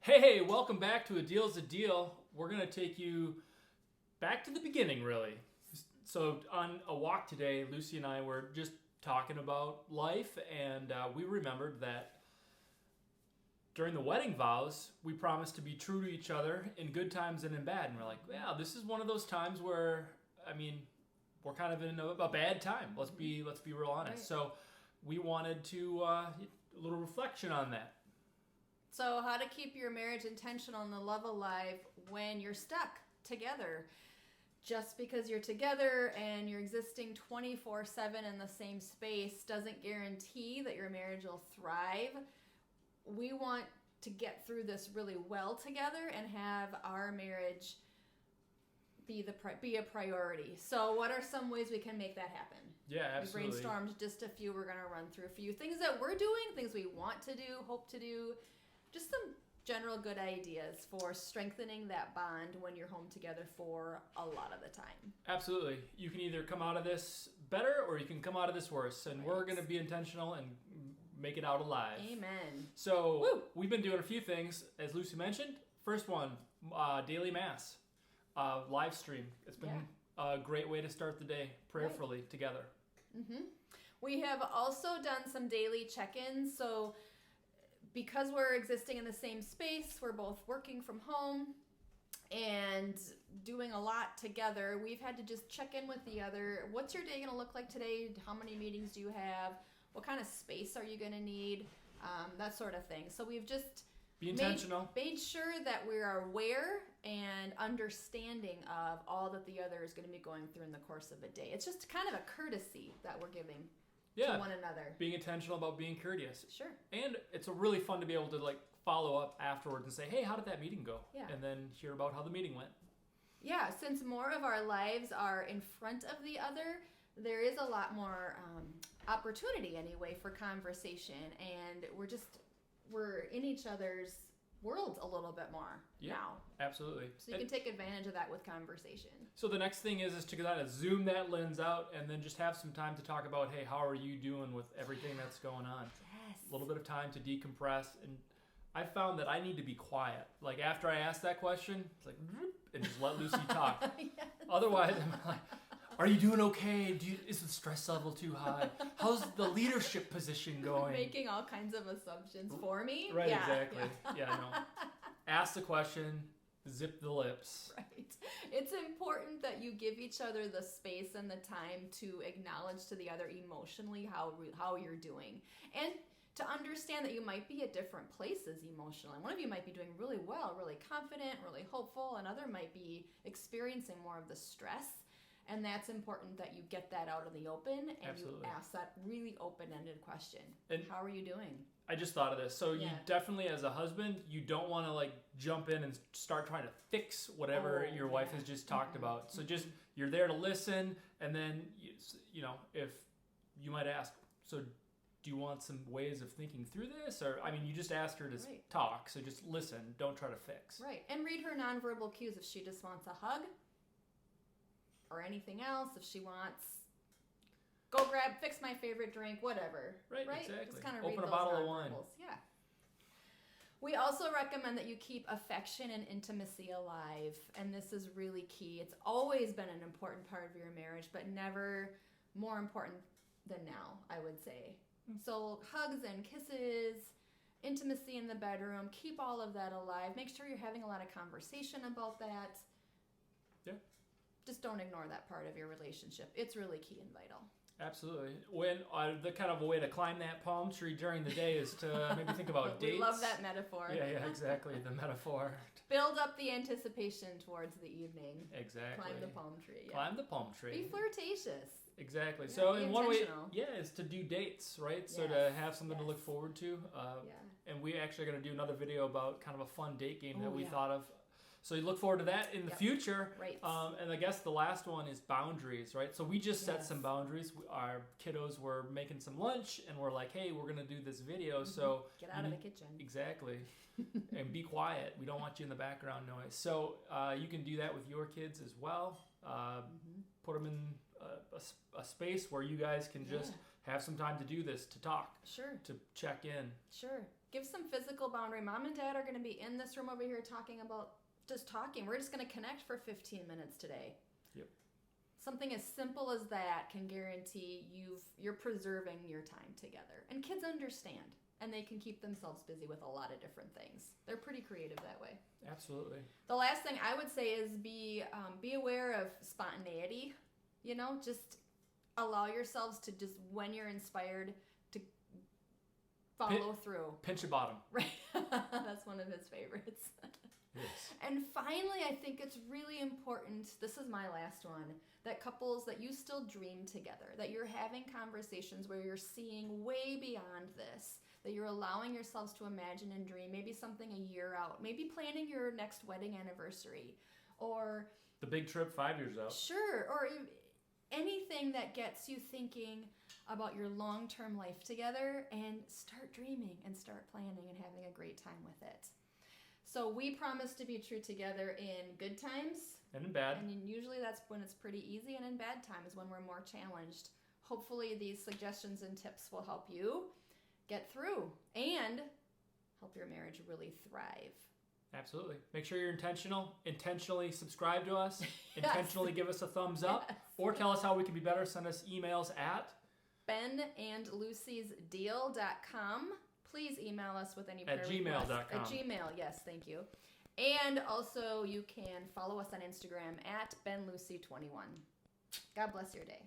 Hey, welcome back to A Deal's a Deal. We're going to take you back to the beginning, really. So, on a walk today, Lucy and I were just talking about life, and we remembered that during the wedding vows, we promised to be true to each other in good times and in bad. And we're like, yeah, this is one of those times where, we're kind of in a bad time. Let's be real honest. Right. So, we wanted to a little reflection on that. So, how to keep your marriage intentional and the love alive when you're stuck together. Just because you're together and you're existing 24/7 in the same space doesn't guarantee that your marriage will thrive. We want to get through this really well together and have our marriage be a priority. So, what are some ways we can make that happen? Yeah, absolutely. We brainstormed just a few. We're going to run through a few things that we're doing, things we want to do, hope to do. Just some general good ideas for strengthening that bond when you're home together for a lot of the time. Absolutely. You can either come out of this better or you can come out of this worse. And We're going to be intentional and make it out alive. Amen. So We've been doing a few things, as Lucy mentioned. First one, daily mass, live stream. It's been a great way to start the day prayerfully together. Mm-hmm. We have also done some daily check-ins. So because we're existing in the same space, we're both working from home and doing a lot together. We've had to just check in with the other. What's your day going to look like today? How many meetings do you have? What kind of space are you going to need? That sort of thing. So we've just be intentional. Made sure that we are aware and understanding of all that the other is going to be going through in the course of a day. It's just kind of a courtesy that we're giving to one another. Being intentional about being courteous. Sure. And it's really fun to be able to follow up afterwards and say, hey, how did that meeting go? Yeah. And then hear about how the meeting went. Yeah, since more of our lives are in front of the other, there is a lot more opportunity anyway for conversation, and we're in each other's worlds a little bit more now. Absolutely. So you can take advantage of that with conversation. So the next thing is to kind of zoom that lens out and then just have some time to talk about, hey, how are you doing with everything that's going on? Yes. A little bit of time to decompress. And I found that I need to be quiet. Like after I ask that question, it's like, and just let Lucy talk. Yes. Otherwise, I'm like, are you doing okay? Is the stress level too high? How's the leadership position going? Making all kinds of assumptions for me. Right, yeah, exactly. Yeah, I know. Ask the question, zip the lips. Right. It's important that you give each other the space and the time to acknowledge to the other emotionally how you're doing. And to understand that you might be at different places emotionally. One of you might be doing really well, really confident, really hopeful. Another might be experiencing more of the stress. And that's important that you get that out in the open and Absolutely. You ask that really open-ended question. And how are you doing? I just thought of this. So you definitely, as a husband, you don't want to jump in and start trying to fix whatever your wife has just talked about. So just, you're there to listen. And then, if you might ask, so do you want some ways of thinking through this? Or, you just asked her to talk. So just listen. Don't try to fix. Right. And read her nonverbal cues if she just wants a hug. Or anything else, if she wants, fix my favorite drink, whatever. Right, exactly. Just kind of open read a bottle those of wine. Yeah. We also recommend that you keep affection and intimacy alive, and this is really key. It's always been an important part of your marriage, but never more important than now, I would say. So hugs and kisses, intimacy in the bedroom, keep all of that alive. Make sure you're having a lot of conversation about that. Yeah. Just don't ignore that part of your relationship. It's really key and vital. Absolutely. When the kind of a way to climb that palm tree during the day is to maybe think about dates. We love that metaphor. Yeah, exactly. The metaphor. Build up the anticipation towards the evening. Exactly. Climb the palm tree. Yeah. Climb the palm tree. Be flirtatious. Exactly. Yeah, so be in one way, intentional. is to do dates, right? So Yes. to have something to look forward to. Yeah. And we actually are going to do another video about kind of a fun date game that we yeah. thought of. So you look forward to that in the future. Right. And I guess the last one is boundaries, right? So we just set Yes. some boundaries. Our kiddos were making some lunch, and we're like, hey, we're going to do this video. So get out of the kitchen. Exactly. And be quiet. We don't want you in the background noise. So you can do that with your kids as well. Put them in a space where you guys can just have some time to do this, to talk, Sure. to check in. Sure. Give some physical boundary. Mom and dad are going to be in this room over here talking. We're just going to connect for 15 minutes today. Yep. Something as simple as that can guarantee you're preserving your time together. And kids understand, and they can keep themselves busy with a lot of different things. They're pretty creative that way. Absolutely. The last thing I would say is be aware of spontaneity. Just allow yourselves to just, when you're inspired, to follow through. Pinch a bottom. Right. That's one of his favorites. Yes. And finally, I think it's really important, this is my last one, that couples, that you still dream together, that you're having conversations where you're seeing way beyond this, that you're allowing yourselves to imagine and dream, maybe something a year out, maybe planning your next wedding anniversary, or the big trip 5 years out. Sure, or anything that gets you thinking about your long-term life together, and start dreaming and start planning and having a great time with it. So we promise to be true together in good times. And in bad. And usually that's when it's pretty easy, and in bad times when we're more challenged. Hopefully these suggestions and tips will help you get through and help your marriage really thrive. Absolutely. Make sure you're intentional. Intentionally subscribe to us. Yes. Intentionally give us a thumbs up. Yes. Or tell us how we can be better. Send us emails at benandlucysdeal.com. Please email us with any at gmail.com. At Gmail, yes, thank you. And also you can follow us on Instagram at benlucy21. God bless your day.